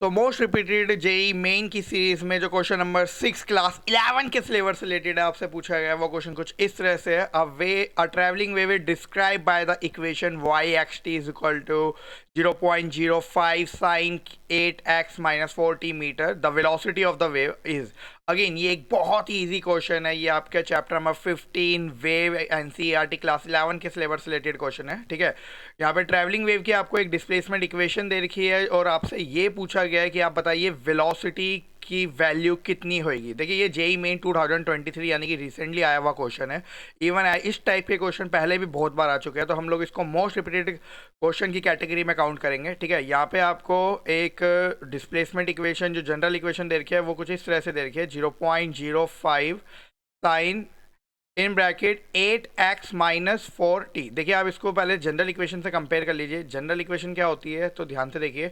तो most repeated JEE main की series में जो क्वेश्चन नंबर 6 क्लास 11 के सिलेबस से रिलेटेड है आपसे पूछा गया वो क्वेश्चन कुछ इस तरह से है। A travelling wave is describe by the equation y(xt) is equal to 0.05 sin 8x minus 4t metre. The velocity of the wave is, again ये एक बहुत ही इजी क्वेश्चन है। ये आपके chapter number 15 wave NCERT class 11 के syllabus से related question है। ठीक है, यहाँ पे ट्रैवलिंग वेव की आपको एक डिस्प्लेसमेंट इक्वेशन दे रखी है और आपसे ये पूछा गया है कि आप बताइए वेलोसिटी की वैल्यू कितनी होगी। देखिए ये जेई मेन 2023 यानी कि रिसेंटली आया हुआ क्वेश्चन है। इवन इस टाइप के क्वेश्चन पहले भी बहुत बार आ चुके हैं, तो हम लोग इसको मोस्ट रिपीटेड क्वेश्चन की कैटेगरी में काउंट करेंगे। ठीक है, यहाँ पे आपको एक डिस्प्लेसमेंट इक्वेशन जो जनरल इक्वेशन दे रखी है वो कुछ इस तरह से दे रखी है, 0.05 sign in bracket 8x minus 4t। देखिए आप इसको पहले जनरल इक्वेशन से कंपेयर कर लीजिए। जनरल इक्वेशन क्या होती है तो ध्यान से देखिए,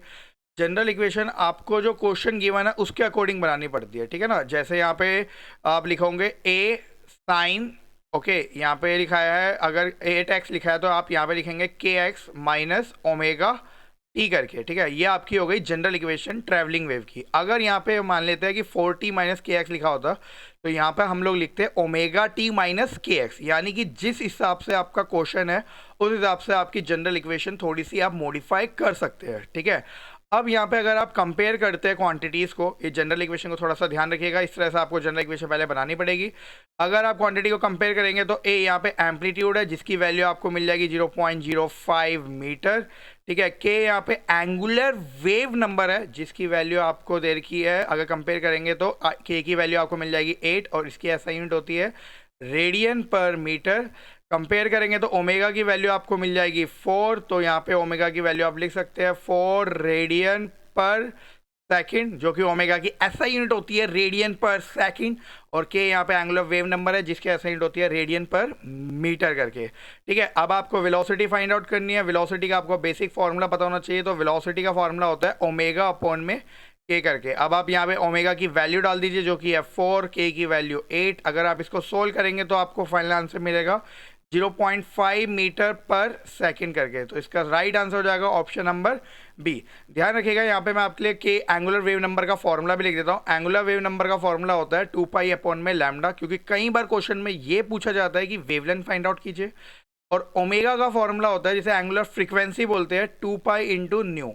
जनरल इक्वेशन आपको जो क्वेश्चन गिवन है उसके अकॉर्डिंग बनानी पड़ती है। ठीक है ना, जैसे यहाँ पे आप लिखोगे a साइन, ओके यहाँ पे लिखा है अगर 8x लिखा है तो आप यहाँ पे लिखेंगे kx माइनस ओमेगा टी करके। ठीक है, ये आपकी हो गई जनरल इक्वेशन ट्रैवलिंग वेव की। अगर यहाँ पे मान लेते हैं कि 4t माइनस के एक्स लिखा होता तो यहाँ पे हम लोग लिखते हैं ओमेगा टी माइनस के एक्स, यानी कि जिस हिसाब से आपका क्वेश्चन है उस हिसाब से आपकी जनरल इक्वेशन थोड़ी सी आप मॉडिफाई कर सकते हैं। ठीक है, अब यहाँ पे अगर आप कंपेयर करते हैं क्वांटिटीज़ को, ये जनरल इक्वेशन को थोड़ा सा ध्यान रखिएगा, इस तरह से आपको जनरल इक्वेशन पहले बनानी पड़ेगी। अगर आप क्वांटिटी को कंपेयर करेंगे तो ए यहाँ पे एम्पलीट्यूड है जिसकी वैल्यू आपको मिल जाएगी 0.05 मीटर। ठीक है, के यहाँ पे एंगुलर वेव नंबर है जिसकी वैल्यू आपको दे रखी है, अगर कंपेयर करेंगे तो के की वैल्यू आपको मिल जाएगी 8 और इसकी एसआई यूनिट होती है रेडियन पर मीटर। कंपेयर करेंगे तो ओमेगा की वैल्यू आपको मिल जाएगी 4, तो यहाँ पे ओमेगा की वैल्यू आप लिख सकते हैं 4 रेडियन पर सेकंड, जो कि ओमेगा की एसआई यूनिट होती है रेडियन पर सेकंड, और के यहाँ पे एंगुलर वेव नंबर है जिसकी एसआई यूनिट होती है रेडियन पर मीटर करके। ठीक है, अब आपको वेलोसिटी फाइंड आउट करनी है। वेलोसिटी का आपको बेसिक फॉर्मूला पता होना चाहिए, तो वेलोसिटी का फॉर्मूला होता है ओमेगा अपॉन में के करके। अब आप यहाँ पे ओमेगा की वैल्यू डाल दीजिए जो कि है 4, के की वैल्यू 8। अगर आप इसको सोल्व करेंगे तो आपको फाइनल आंसर मिलेगा 0.5 मीटर पर सेकंड करके। तो इसका राइट आंसर हो जाएगा ऑप्शन नंबर बी। ध्यान रखिएगा यहाँ पे मैं आपके लिए के एंगुलर वेव नंबर का फॉर्मूला भी लिख देता हूँ। एंगुलर वेव नंबर का फॉर्मूला होता है 2 पाई अपॉन में लैम्डा, क्योंकि कई बार क्वेश्चन में ये पूछा जाता है कि वेवलेंथ फाइंड आउट कीजिए। और ओमेगा का फॉर्मूला होता है जिसे एंगुलर फ्रीक्वेंसी बोलते हैं 2 पाई इंटू न्यू,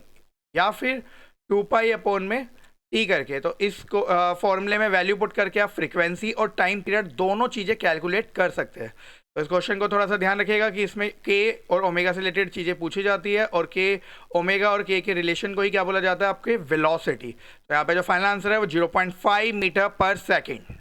या फिर 2 पाई अपॉन में टी करके। तो इस फॉर्मूले में वैल्यू पुट करके आप फ्रीक्वेंसी और टाइम पीरियड दोनों चीज़ें कैलकुलेट कर सकते हैं। तो इस क्वेश्चन को थोड़ा सा ध्यान रखिएगा कि इसमें के और ओमेगा से रिलेटेड चीज़ें पूछी जाती है, और के ओमेगा और के रिलेशन को ही क्या बोला जाता है, आपके वेलोसिटी। तो यहाँ पे जो फाइनल आंसर है वो 0.5 मीटर पर सेकेंड।